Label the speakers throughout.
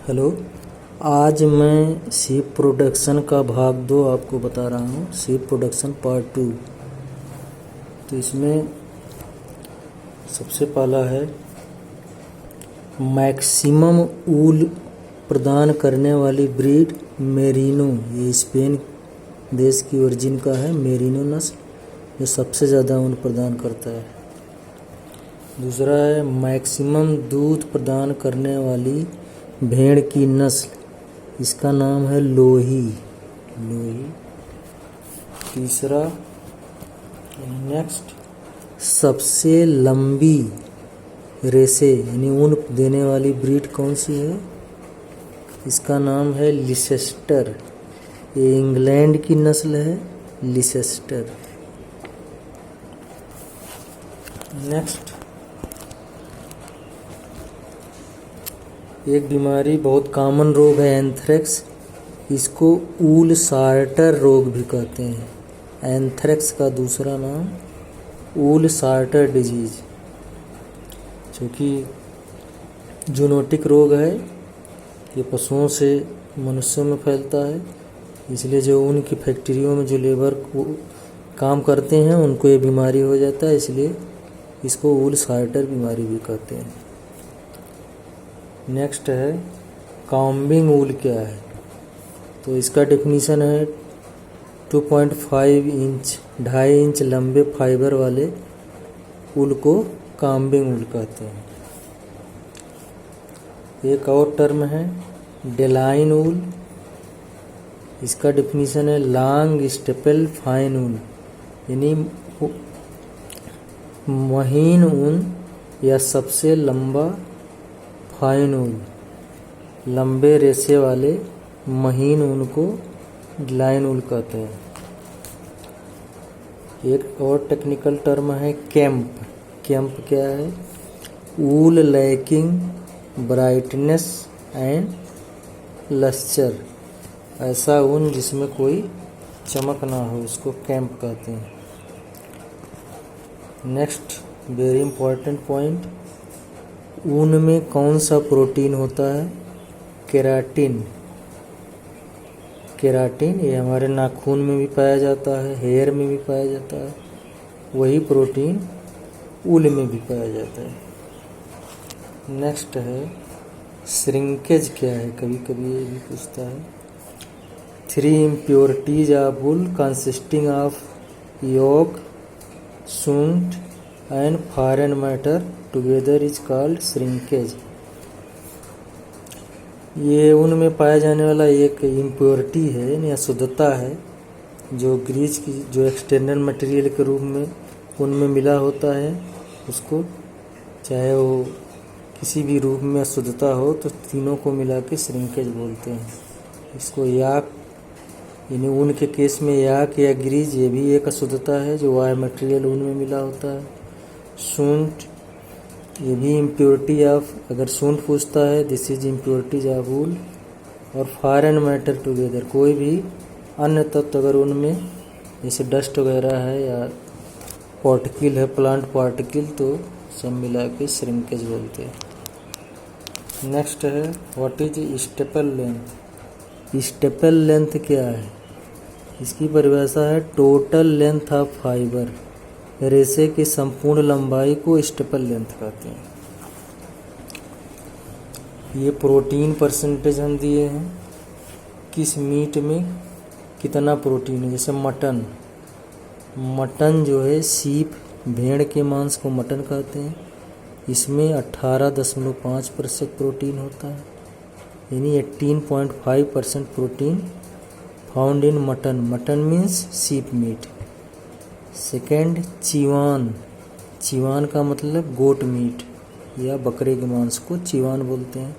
Speaker 1: Hello. आज मैं सीप प्रोडक्शन का भाग 2 आपको बता रहा हूँ। सीप प्रोडक्शन पार्ट 2। तो इसमें सबसे पहला है मैक्सिमम ऊल प्रदान करने वाली ब्रीड मेरिनो। ये स्पेन देश की ओरिजिन का है। मेरिनो नस्ल जो सबसे ज़्यादा ऊन प्रदान करता है। दूसरा है मैक्सिमम दूध प्रदान करने वाली भेड़ की नस्ल, इसका नाम है लोही। तीसरा नेक्स्ट सबसे लंबी रेसे यानी ऊन देने वाली ब्रीड कौन सी है? इसका नाम है लिसेस्टर। ये इंग्लैंड की नस्ल है लिसेस्टर। नेक्स्ट एक बीमारी बहुत कॉमन रोग है एंथ्रेक्स। इसको ऊल सार्टर रोग भी कहते हैं। एंथ्रेक्स का दूसरा नाम ऊल सार्टर डिजीज, जो कि जूनोटिक रोग है। ये पशुओं से मनुष्यों में फैलता है, इसलिए जो ऊन की फैक्ट्रियों में जो लेबर को काम करते हैं उनको ये बीमारी हो जाता है, इसलिए इसको ऊल सार्टर बीमारी भी कहते हैं। नेक्स्ट है कॉम्बिंग ऊल क्या है? तो इसका डेफिनीशन है 2.5 इंच 2.5 इंच लंबे फाइबर वाले ऊल को कॉम्बिंग ऊल कहते हैं। एक और टर्म है डेलाइन ऊल। इसका डेफिनीशन है लॉन्ग स्टेपल फाइन ऊल, यानी महीन ऊन या सबसे लंबा फाइन ऊन। लंबे रेशे वाले महीन ऊन को डेलाइन ऊल कहते हैं। एक और टेक्निकल टर्म है कैम्प। कैम्प क्या है? ऊल लैकिंग ब्राइटनेस एंड लस्चर, ऐसा ऊन जिसमें कोई चमक ना हो, उसको कैम्प कहते हैं। नेक्स्ट वेरी इंपॉर्टेंट पॉइंट, ऊन में कौन सा प्रोटीन होता है? केराटिन। केराटिन ये हमारे नाखून में भी पाया जाता है, हेयर में भी पाया जाता है। वही प्रोटीन ऊल में भी पाया जाता है। नेक्स्ट है श्रिंकेज क्या है? कभी कभी ये भी पूछता है। 3 impurities of wool consisting of yolk, suint and foreign matter together is called shrinkage. ये ऊन में पाया जाने वाला एक इम्प्योरिटी है या अशुद्धता है, जो ग्रीज की जो एक्सटर्नल मटेरियल के रूप में ऊन में मिला होता है, उसको चाहे वो किसी भी रूप में अशुद्धता हो तो तीनों को मिला के श्रिंकेज बोलते हैं। इसको याक यानी ऊन के केस में याक या ग्रीज, ये भी एक अशुद्धता है जो वायर मटेरियल ऊन में मिला होता है। सूंठ ये भी इम्प्योरिटी ऑफ, अगर सूंठ पूछता है दिस इज इम्प्योरिटीज ऑफ वूल। और फॉरेन मैटर टुगेदर, कोई भी अन्य तत्व अगर उनमें जैसे डस्ट वगैरह है या पार्टिकल है, प्लांट पार्टिकल, तो सब मिला के श्रिंकेज बोलते हैं। नेक्स्ट है what is staple length. Staple length क्या है? इसकी परिभाषा है टोटल लेंथ ऑफ फाइबर। रेशे की संपूर्ण लंबाई को स्टेपल लेंथ कहते हैं। ये प्रोटीन परसेंटेज हम दिए हैं, किस मीट में कितना प्रोटीन है। जैसे मटन जो है, सीप भेड़ के मांस को मटन कहते हैं। इसमें 18.5% प्रोटीन होता है, यानी 18.5% protein found in mutton. Mutton means सीप मीट। सेकेंड चीवान का मतलब गोट मीट या बकरे के मांस को चीवान बोलते हैं।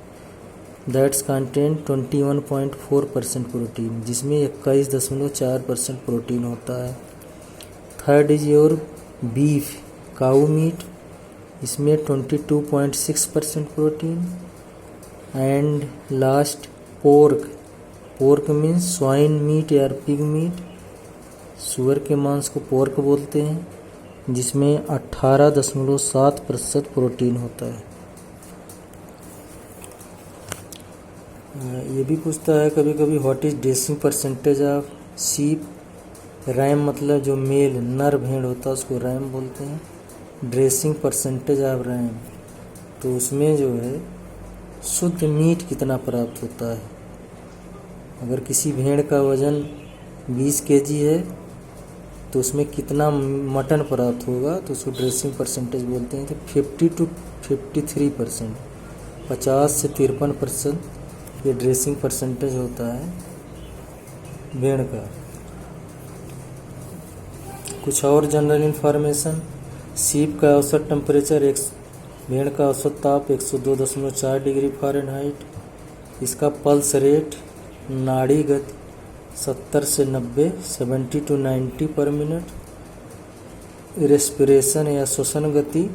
Speaker 1: दैट्स कंटेन 21.4% प्रोटीन, जिसमें 21.4% प्रोटीन होता है। Third is your beef cow meat, इसमें 22.6% protein. And last pork means swine meat या पिग मीट। सुअर के मांस को पोर्क बोलते हैं, जिसमें 18.7% प्रोटीन होता है। ये भी पूछता है कभी कभी, what is dressing percentage of sheep. RAM मतलब जो मेल नर भेड़ होता है उसको रैम बोलते हैं। ड्रेसिंग परसेंटेज ऑफ रैम, तो उसमें जो है शुद्ध मीट कितना प्राप्त होता है। अगर किसी भेड़ का वजन 20 केजी है तो उसमें कितना मटन प्राप्त होगा, तो उसको ड्रेसिंग परसेंटेज बोलते हैं। तो 50 to 53%, 50 से 53% ये ड्रेसिंग परसेंटेज होता है भेड़ का। कुछ और जनरल इन्फॉर्मेशन, शीप का औसत टेम्परेचर, भेड़ का औसत ताप 102.4 डिग्री फ़ारेनहाइट। इसका पल्स रेट, नाड़ी गति 70 से 90, 70 to 90 पर मिनट। रेस्पिरेशन या श्वसन गति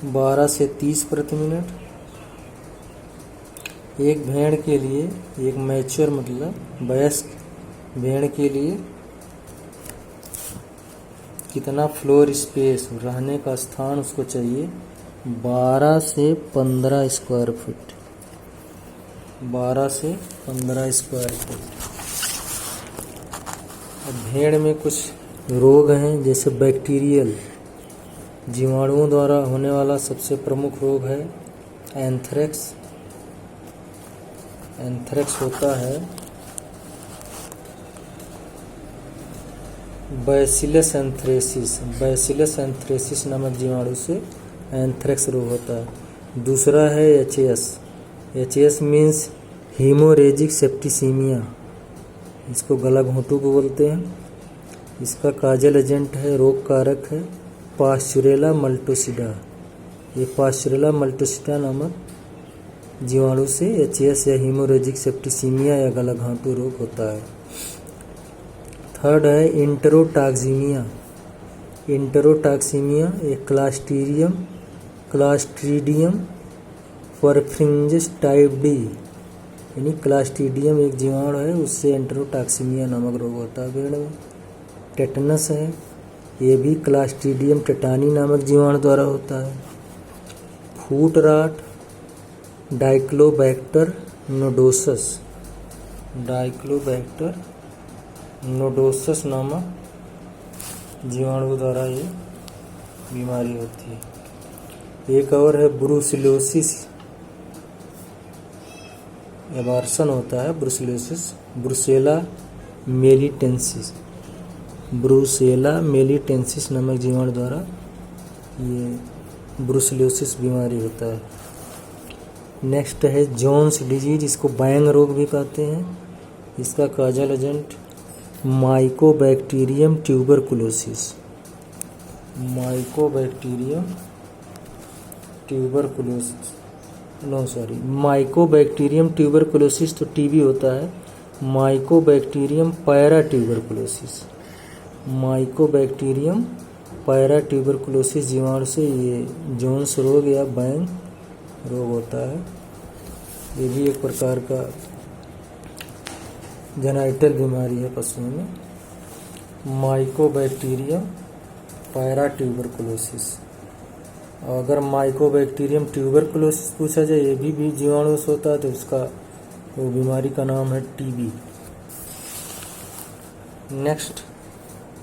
Speaker 1: 12 से 30 प्रति मिनट। एक भेड़ के लिए, एक मैच्योर मतलब वयस्क भेड़ के लिए कितना फ्लोर स्पेस, रहने का स्थान उसको चाहिए 12 से 15 स्क्वायर फुट, 12 से 15 स्क्वायर फुट। अब भेड़ में कुछ रोग हैं, जैसे बैक्टीरियल, जीवाणुओं द्वारा होने वाला सबसे प्रमुख रोग है एंथ्रेक्स। एंथ्रेक्स होता है बैसिलस एंथ्रेसिस, बैसिलस एंथ्रेसिस नामक जीवाणु से एंथ्रेक्स रोग होता है। दूसरा है HS. HS means haemorrhagic septicaemia, इसको गला घोंटू को बोलते हैं। इसका काजल एजेंट है, रोग कारक है पास्चुरेला मल्टोसिडा। ये पास्चुरेला मल्टोसिडा नामक जीवाणु से एचएस या हीमोरेजिक सेप्टिसीमिया या गला घोंटू रोग होता है। थर्ड है इंटेरोटॉक्सीमिया। इंटेरोटॉक्सीमिया एक क्लास्ट्रीडियम परफ्रिंजिस टाइप डी, यानी क्लास्ट्रीडियम एक जीवाणु है, उससे इंटेरोटॉक्सीमिया नामक रोग होता है भेड़ में। टेटनस है, ये भी क्लास्ट्रीडियम टेटानी नामक जीवाणु द्वारा होता है। फूट राट, डाइक्लोबैक्टर नोडोसस, डाइक्लोबैक्टर नोडोसस नामक जीवाणु द्वारा ये बीमारी होती है। एक और है ब्रुसेलोसिस, एबार्सन होता है ब्रुसेलोसिस, ब्रुसेला मेलिटेंसिस, ब्रुसेला मेलिटेंसिस नामक जीवाणु द्वारा ये ब्रुसेलोसिस बीमारी होता है। नेक्स्ट है जोन्स डिजीज, इसको बैंग रोग भी कहते हैं। इसका causal agent mycobacterium tuberculosis, mycobacterium tuberculosis, mycobacterium tuberculosis तो टीबी होता है। Mycobacterium para tuberculosis, mycobacterium para tuberculosis जीवाणु से ये जोन्स रोग या बैंग रोग होता है। ये भी एक प्रकार का जेनाइटल बीमारी है पशुओं में, माइकोबैक्टीरियम पैरा ट्यूबरकुलोसिस। और अगर माइकोबैक्टीरियम ट्यूबरकुलोसिस पूछा जाए, ये भी जीवाणु से होता है, तो उसका वो बीमारी का नाम है टीबी। नेक्स्ट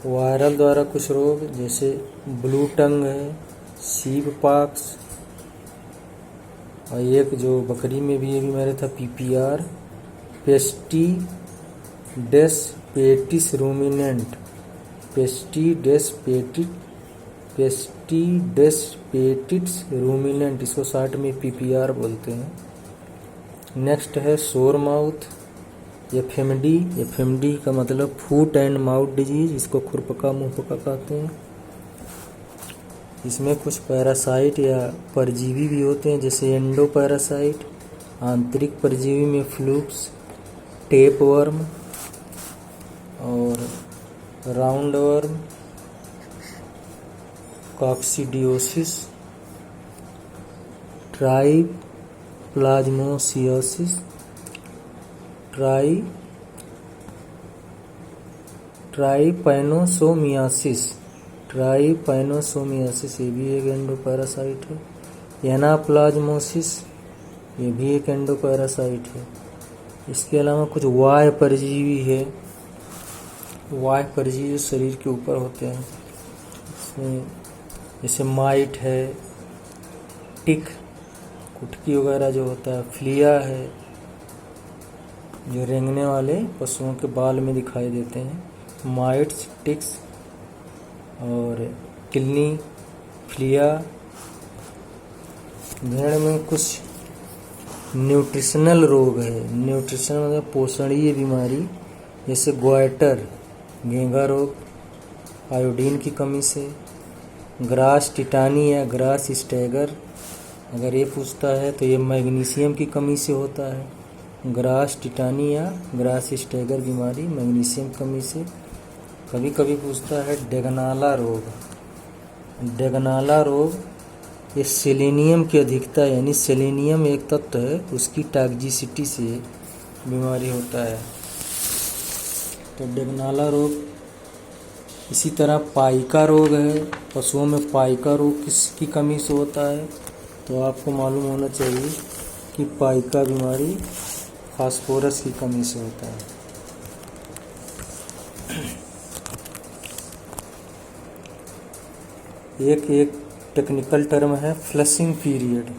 Speaker 1: वायरल द्वारा कुछ रोग, जैसे ब्लू टंग है, शीप पॉक्स, और एक जो बकरी में भी ये बीमारी था पीपीआर, पेस्टिडेस रूमिनेंट, पेस्टिडेस रूमिनेंट, इसको शॉर्ट में पीपीआर बोलते हैं। नेक्स्ट है सोर माउथ, एफएमडी, एफएमडी का मतलब फूट एंड माउथ डिजीज, इसको खुरपका मुंहपका कहते हैं। इसमें कुछ पैरासाइट या परजीवी भी होते हैं, जैसे एंडोपैरासाइट, आंतरिक परजीवी में फ्लूक्स, टेपवर्म और राउंडवर्म, कॉक्सीडियोसिस, ट्राइप्लाज्मोसियोसिस, ट्राइपैनोसोमियासिस, ये भी एक एंडोपैरासाइट है। एनाप्लाज्मोसिस, ये भी एक एंडोपैरासाइट है। इसके अलावा कुछ वाह्य परजीवी है। वाह्य परजीवी शरीर के ऊपर होते हैं, इसमें जैसे माइट है, टिक, कुटकी वगैरह जो होता है, फ्लिया है, जो रेंगने वाले पशुओं के बाल में दिखाई देते हैं, माइट्स, टिक्स और किलनी, फ्लिया। भेड़ में कुछ न्यूट्रिशनल रोग है। न्यूट्रिशन मतलब पोषणीय बीमारी, जैसे ग्वाइटर, घेंघा रोग, आयोडीन की कमी से, ग्रास टिटानी या ग्रास स्टैगर, अगर ये पूछता है तो ये मैग्नीशियम की कमी से होता है। ग्रास टिटानी या ग्रास स्टैगर बीमारी मैग्नीशियम कमी से। कभी कभी पूछता है डेगनाला रोग। डेगनाला रोग ये सेलेनियम की अधिकता, यानी सेलेनियम एक तत्व है, उसकी टॉक्सिसिटी से बीमारी होता है, तो डेगनाला रोग। इसी तरह पाइका रोग है। पशुओं में पाइका रोग किसकी कमी से होता है, तो आपको मालूम होना चाहिए कि पाइका बीमारी फास्फोरस की कमी से होता है। एक टेक्निकल टर्म है फ्लशिंग पीरियड।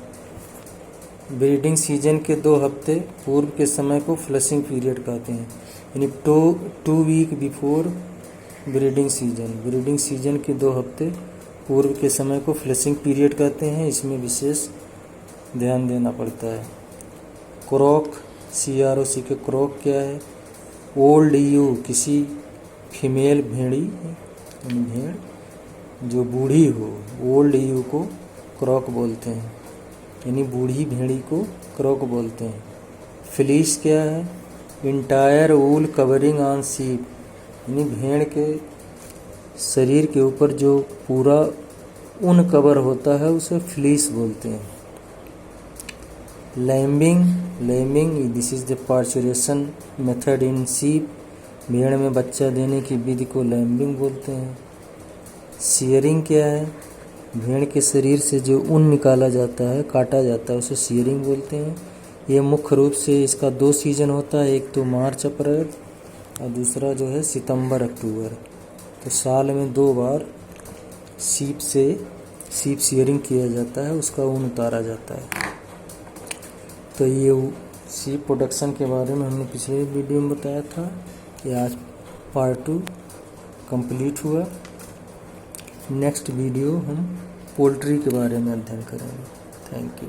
Speaker 1: ब्रीडिंग सीजन के 2 हफ्ते पूर्व के समय को फ्लशिंग पीरियड कहते हैं, यानी 2 week before breeding season. Breeding season के 2 हफ्ते पूर्व के समय को फ्लशिंग पीरियड कहते हैं। इसमें विशेष ध्यान देना पड़ता है। क्रॉक, CROC के क्रॉक क्या है? ओल्ड ईयू, किसी फीमेल भेड़ी, भेड़ जो बूढ़ी हो, ओल्ड ईयू को क्रॉक बोलते हैं, यानी बूढ़ी भेड़ी को क्रॉक बोलते हैं। फ्लीस क्या है? Entire wool covering on sheep, यानी भेड़ के शरीर के ऊपर जो पूरा ऊन कवर होता है उसे फ्लीस बोलते हैं। Lambing this is the parturition method in sheep, भेड़ में बच्चा देने की विधि को लैम्बिंग बोलते हैं। शियरिंग क्या है? भेड़ के शरीर से जो ऊन निकाला जाता है, काटा जाता है, उसे शियरिंग बोलते हैं। ये मुख्य रूप से इसका 2 सीजन होता है, एक तो मार्च अप्रैल और दूसरा जो है सितंबर अक्टूबर। तो साल में 2 बार सीप शियरिंग किया जाता है, उसका ऊन उतारा जाता है। तो ये सीप प्रोडक्शन के बारे में हमने पिछले वीडियो में बताया था। ये आज पार्ट 2 कंप्लीट हुआ। नेक्स्ट वीडियो हम पोल्ट्री के बारे में अध्ययन करेंगे। Thank you.